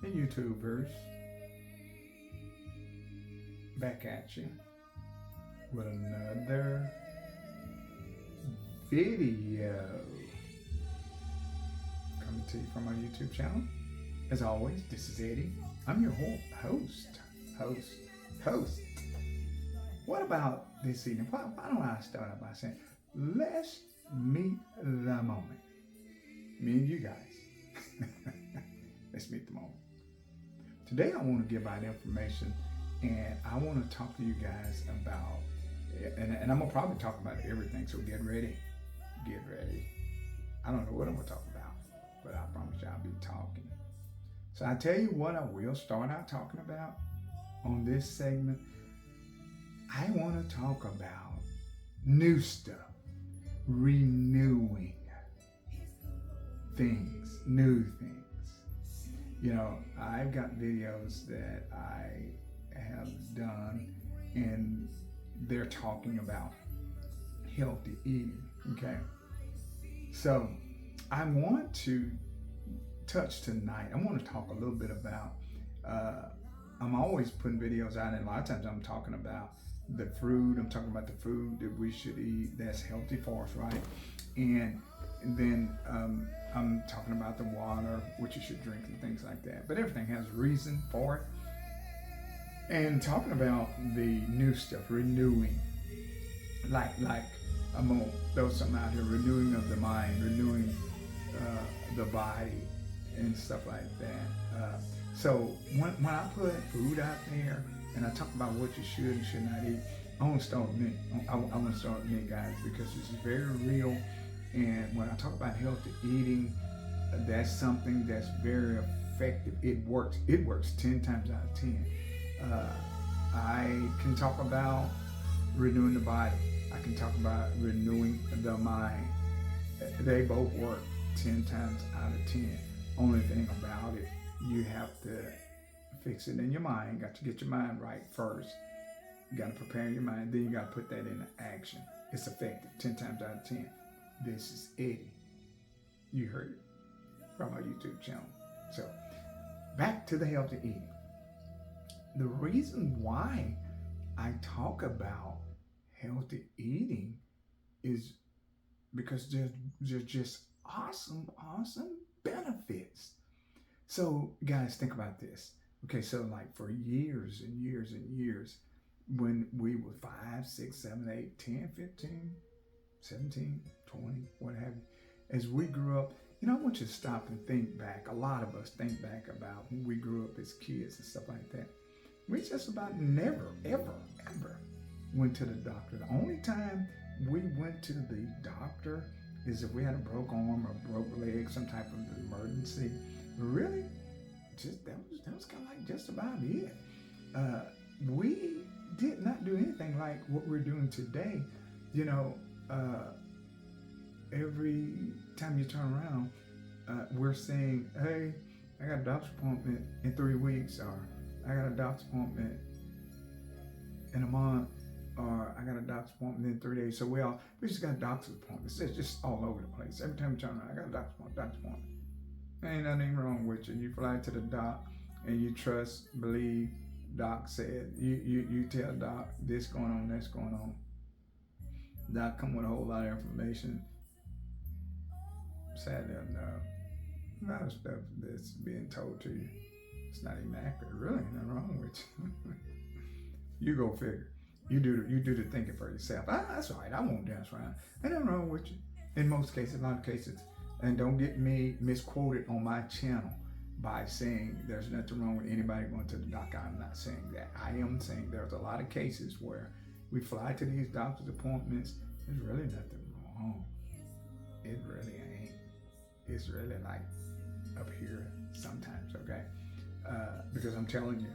Hey YouTubers, back at you with another video coming to you from our YouTube channel. As always, this is Eddie. I'm your host. Host. What about this evening? Why don't I start out by saying, let's meet the moment. Me and you guys. Let's meet the moment. Today I want to give out information and I want to talk to you guys about, and I'm going to probably talk about everything, so get ready. Get ready. I don't know what I'm going to talk about, but I promise you I'll be talking. So I tell you what I will start out talking about on this segment. I want to talk about new stuff, renewing things, new things. You know, I've got videos that I have done and they're talking about healthy eating, okay? So I want to touch tonight, I want to talk a little bit about, I'm always putting videos out and a lot of times I'm talking about the food, I'm talking about the food that we should eat that's healthy for us, right? And then I'm talking about the water, which you should drink and things like that. But everything has a reason for it. And talking about the new stuff, renewing, like I'm gonna throw something out here, renewing of the mind, renewing the body and stuff like that. So when I put food out there and I talk about what you should and should not eat, I want to start with me. I want to start with me, guys, because this is very real. And when I talk about healthy eating, that's something that's very effective. It works. It works 10 times out of 10. I can talk about renewing the body. I can talk about renewing the mind. They both work 10 times out of 10. Only thing about it, you have to fix it in your mind. Got to get your mind right first. You got to prepare your mind. Then you got to put that into action. It's effective 10 times out of 10. This is Eddie. You heard it from our YouTube channel. So back to the healthy eating. The reason why I talk about healthy eating is because there's just awesome benefits. So guys, think about this. Okay, so like for years and years and years, when we were 5, 6, 7, 8, 10, 15, 17, 20, what have you, as we grew up, you know, I want you to stop and think back. A lot of us think back about when we grew up as kids and stuff like that. We just about never, ever went to the doctor. The only time we went to the doctor is if we had a broke arm or broke leg, some type of emergency. Really, just that was kind of like just about it. We did not do anything like what we're doing today. You know, every time you turn around, we're saying, hey, I got a doctor's appointment in 3 weeks, or I got a doctor's appointment in a month, or I got a doctor's appointment in 3 days. So we just got doctor's appointments. It's just all over the place. Every time you turn around, I got a doctor's appointment. Ain't nothing wrong with you. You fly to the doc and you trust, believe, doc said. You tell doc this going on, that's going on. Doc come with a whole lot of information. Sadly enough, a lot of stuff that's being told to you, it's not even accurate. Really, ain't nothing wrong with you. You go figure. You do the thinking for yourself. That's all right. I won't dance around. Ain't nothing wrong with you. In most cases, a lot of cases. And don't get me misquoted on my channel by saying there's nothing wrong with anybody going to the doctor. I'm not saying that. I am saying there's a lot of cases where we fly to these doctor's appointments. There's really nothing wrong. It really ain't. It's really like up here sometimes, okay? Because I'm telling you,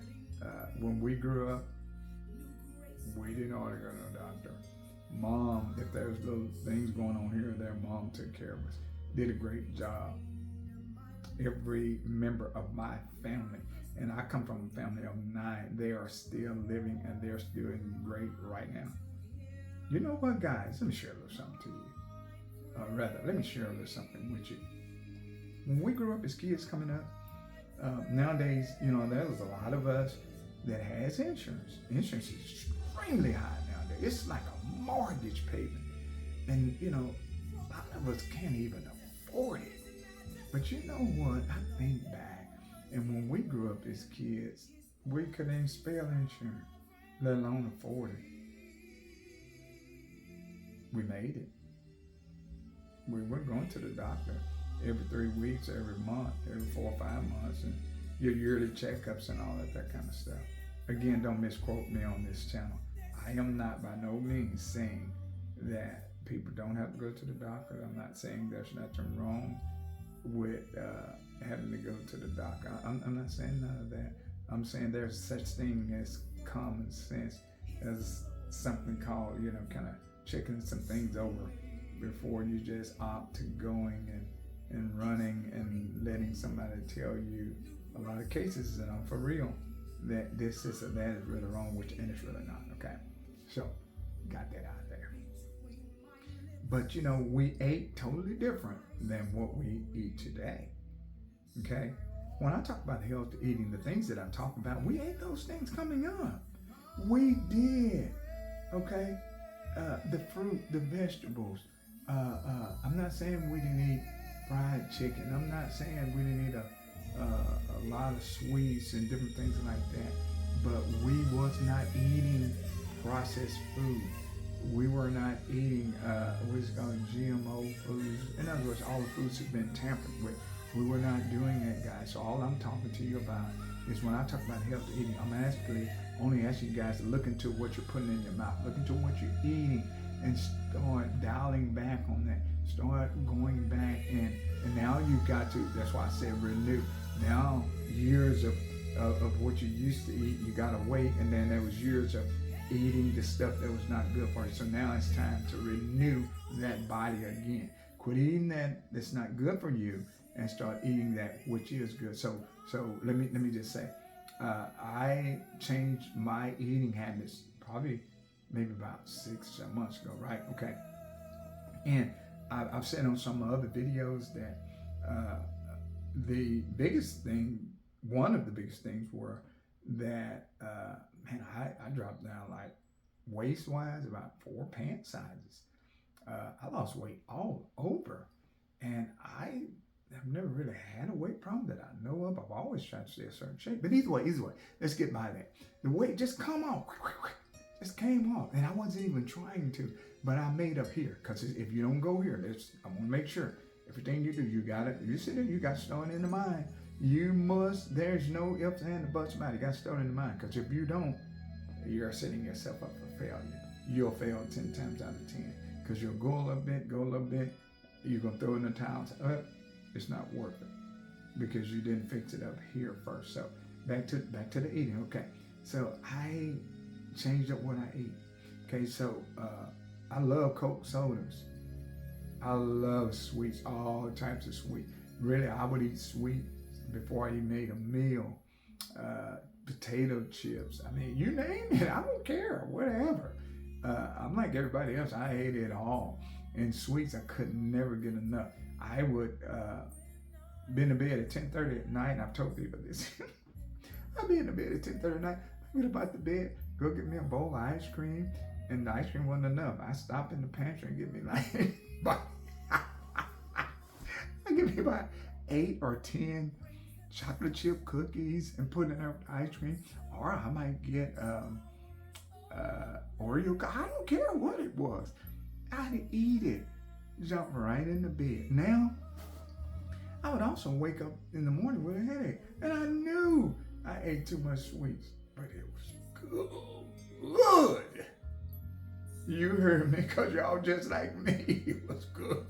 when we grew up, we didn't ought to go to a doctor. Mom, if there was little things going on here or there, mom took care of us. Did a great job. Every member of my family, and I come from a family of 9, they are still living and they're still doing great right now. You know what, guys? Let me share a little something to you. Let me share a little something with you. When we grew up as kids coming up, Nowadays, there's a lot of us that has insurance. Insurance is extremely high nowadays. It's like a mortgage payment. And, a lot of us can't even afford it. But you know what? I think back, and when we grew up as kids, we couldn't even spell insurance, let alone afford it. We made it. We were going to the doctor every 3 weeks, every month, every 4 or 5 months, and your yearly checkups and all that kind of stuff. Again, don't misquote me on this channel. I am not by no means saying that people don't have to go to the doctor. I'm not saying there's nothing wrong with having to go to the doctor. I'm not saying none of that. I'm saying there's such thing as common sense, as something called, kind of checking some things over before you just opt to going and running and letting somebody tell you a lot of cases, for real, that this is or that is really wrong with you, and it's really not, okay? So, got that out there. But, we ate totally different than what we eat today, okay? When I talk about healthy eating, the things that I'm talking about, we ate those things coming up. We did, okay? The fruit, the vegetables. I'm not saying we didn't eat fried chicken. I'm not saying we didn't eat a lot of sweets and different things like that. But we was not eating processed food. We were not eating what's called GMO foods. In other words, all the foods have been tampered with. We were not doing that, guys. So all I'm talking to you about is when I talk about healthy eating, I'm actually only asking you guys to look into what you're putting in your mouth, look into what you're eating, and start dialing back on that. Start going back and now you've got to, that's why I said renew. Now years of what you used to eat, you gotta wait, and then there was years of eating the stuff that was not good for you. So now it's time to renew that body again. Quit eating that's not good for you and start eating that which is good. So let me just say, I changed my eating habits probably maybe about 6 or 7 months ago, right? Okay. And I've said on some other videos that the biggest thing, one of the biggest things were that, I dropped down like waist-wise about 4 pant sizes. I lost weight all over. And I've never really had a weight problem that I know of. I've always tried to stay a certain shape. But either way, let's get by that. The weight just come off. Just came off. And I wasn't even trying to. But I made up here. Because if you don't go here, I want to make sure everything you do, you got it. You sit there, you got to start in the mind. There's no ifs and buts about it. You got to start in the mind. Because if you don't, you're setting yourself up for failure. You'll fail 10 times out of 10. Because you'll go a little bit, you're going to throw in the towels. It's not worth it because you didn't fix it up here first. So back to the eating. Okay, so I changed up what I eat. Okay, so I love Coke sodas. I love sweets, all types of sweet. Really, I would eat sweet before I even made a meal. Potato chips. I mean, you name it. I don't care. Whatever. I'm like everybody else. I ate it all. And sweets, I could never get enough. I would be in the bed at 10:30 at night, and I've told people this. I'd be in the bed at 10:30 at night, get up out the bed, go get me a bowl of ice cream, and the ice cream wasn't enough. I stop in the pantry and get me like, I get me about 8 or 10 chocolate chip cookies and put in there with ice cream, or I might get Oreo. I don't care what it was. I'd eat it. Jump right in the bed. Now, I would also wake up in the morning with a headache. And I knew I ate too much sweets. But it was good. You heard me, because y'all just like me. It was good.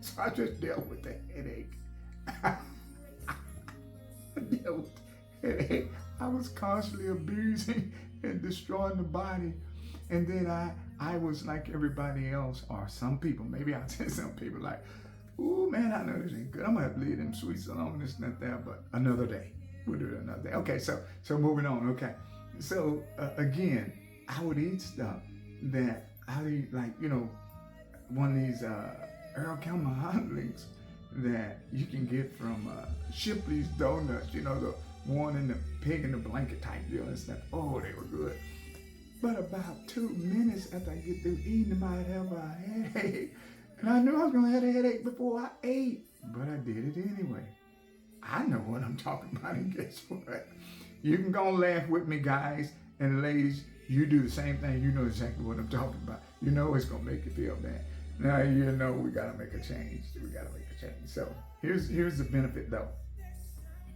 So I just dealt with the headache. I dealt with the headache. I was constantly abusing and destroying the body. And then I was like everybody else, or some people, maybe I'll say some people like, ooh, man, I know this ain't good. I'm going to have to leave them sweets alone, this and that, but another day. We'll do it another day. Okay, so moving on, okay. So, again, I would eat stuff that I would eat, like, one of these Earl Campbell hot links that you can get from Shipley's Donuts, you know, the one in the pig in the blanket type deal and stuff. Oh, they were good. But about 2 minutes after I get through eating, I might have a headache. And I knew I was going to have a headache before I ate, but I did it anyway. I know what I'm talking about, and guess what? You can go and laugh with me, guys and ladies. You do the same thing. You know exactly what I'm talking about. You know it's going to make you feel bad. Now you know we got to make a change. We got to make a change. So here's the benefit, though,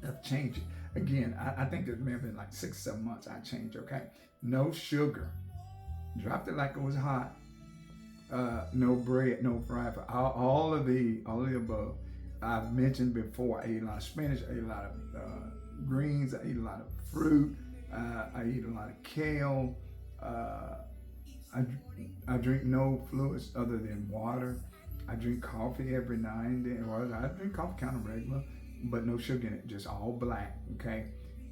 of changing. Again, I think it may have been like 6 or 7 months I changed, okay? No sugar. Dropped it like it was hot. No bread, no fried food. All of the above. I've mentioned before, I ate a lot of spinach, I ate a lot of greens, I ate a lot of fruit, I eat a lot of kale. I drink no fluids other than water. I drink coffee every now and then. Well, I drink coffee kind of regular, but no sugar in it, just all black, okay?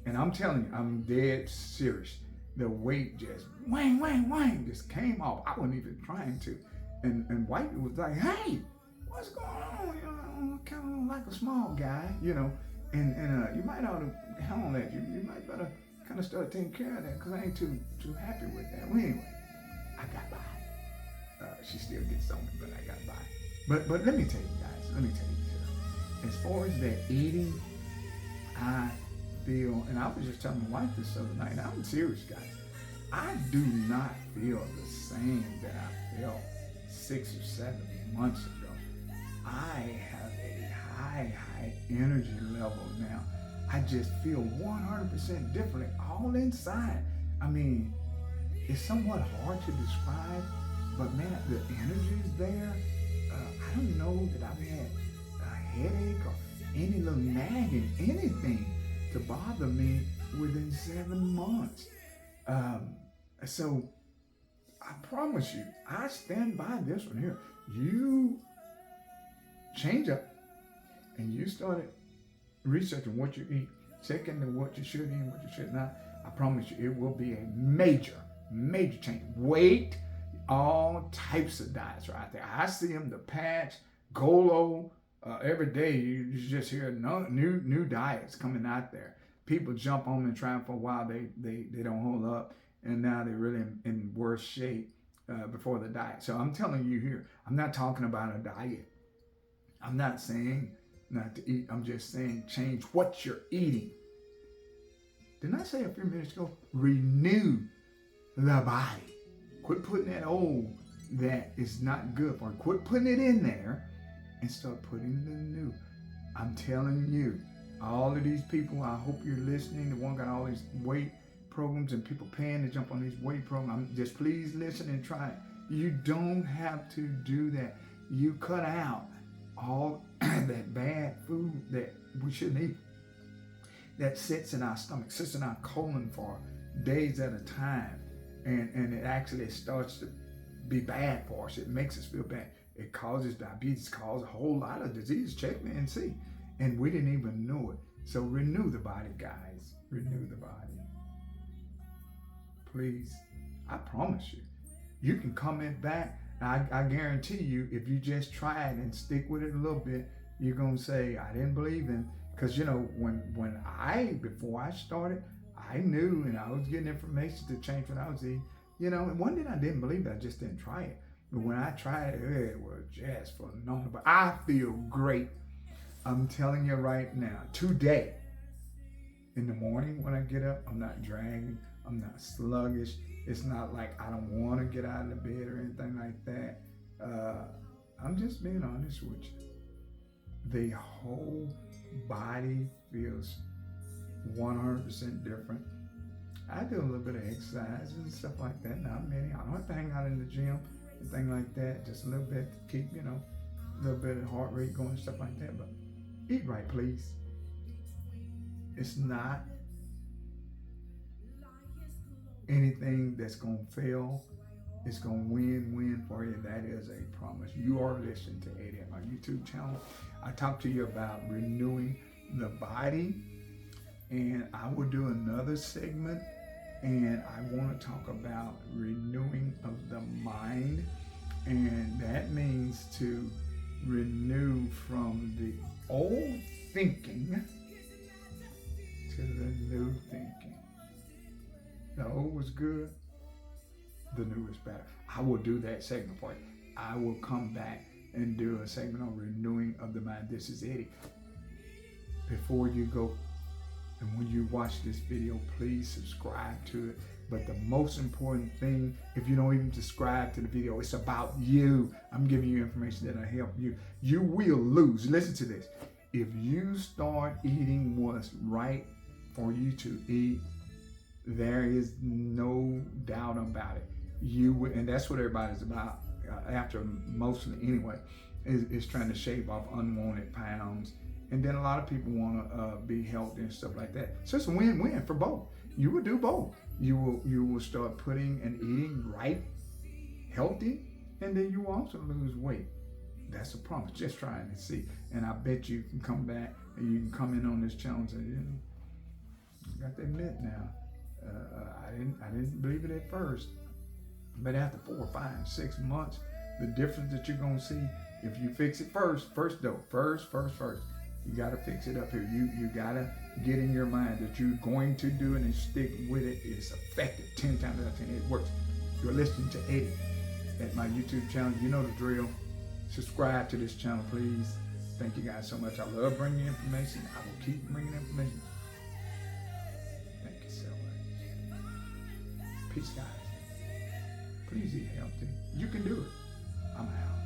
And I'm telling you, I'm dead serious. The weight just whang, whang, whang, just came off. I wasn't even trying to. And White was like, hey, what's going on? You know, kind of like a small guy, you know. And you might ought to handle that. You might better kind of start taking care of that because I ain't too happy with that. Well, anyway, I got by. She still gets on me, but I got by. But let me tell you guys, as far as that eating, I feel, and I was just telling my wife this other night, and I'm serious, guys. I do not feel the same that I felt 6 or 7 months ago. I have a high energy level now. I just feel 100% different all inside. I mean, it's somewhat hard to describe, but man, the energy is there. I don't know that I've had a headache or any little nagging, anything to bother me within 7 months. So I promise you, I stand by this one here. You change up and you started researching what you eat, checking what you should eat and what you should not. I promise you, it will be a major change. Weight, all types of diets are out there. I see them, the patch, Golo, every day you just hear new diets coming out there. People jump on and try them for a while, they don't hold up, and now they're really in worse shape before the diet. So I'm telling you here, I'm not talking about a diet. I'm not saying not to eat. I'm just saying change what you're eating. Didn't I say a few minutes ago? Renew the body. Quit putting that old that is not good for you. Quit putting it in there and start putting the new. I'm telling you, all of these people, I hope you're listening. The one got all these weight programs and people paying to jump on these weight programs. Just please listen and try it. You don't have to do that. You cut out all that bad food that we shouldn't eat, that sits in our stomach, sits in our colon for days at a time, and it actually starts to be bad for us. It makes us feel bad. It causes diabetes, causes a whole lot of disease. Check me and see. And we didn't even know it. So renew the body, guys. Renew the body. Please. I promise you. You can comment back. I guarantee you, if you just try it and stick with it a little bit, you're going to say, I didn't believe him. Because, you know, before I started, I knew and I was getting information to change what I was eating. You know, and one day I didn't believe it. I just didn't try it. But when I tried it, it was just phenomenal. But I feel great. I'm telling you right now, today, in the morning when I get up, I'm not dragging. I'm not sluggish. It's not like I don't want to get out of the bed or anything like that. I'm just being honest with you. The whole body feels 100% different. I do a little bit of exercise and stuff like that. Not many. I don't have to hang out in the gym, anything like that. Just a little bit to keep, a little bit of heart rate going, stuff like that. But eat right, please. It's not anything that's going to fail. It's going to win for you. That is a promise. You are listening to Eddie at my YouTube channel. I talked to you about renewing the body, and I will do another segment, and I want to talk about renewing of the mind, and that means to Renew from the old thinking to the new thinking. The old was good, the new is better. I will do that segment for you. I will come back and do a segment on renewing of the mind. This is Eddie. Before you go, and when you watch this video, please subscribe to it. But the most important thing, if you don't even subscribe to the video, it's about you. I'm giving you information that'll help you. You will lose. Listen to this. If you start eating what's right for you to eat, there is no doubt about it. You will, and that's what everybody's about. After mostly anyway, is trying to shave off unwanted pounds. And then a lot of people want to be healthy and stuff like that. So it's a win-win for both. You will do both. You will start putting and eating right, healthy, and then you will also lose weight. That's a promise. Just trying to see. And I bet you can come back and you can come in on this challenge and say, I got to admit now, I didn't believe it at first, but after 4, 5, 6 months, the difference that you're gonna see if you fix it first. You gotta fix it up here. You gotta get in your mind that you're going to do it and stick with it. It's effective 10 times out of 10. It works. You're listening to Eddie at my YouTube channel. You know the drill. Subscribe to this channel, please. Thank you guys so much. I love bringing information. I will keep bringing information. Thank you so much. Peace, guys. Please eat healthy. You can do it. I'm out.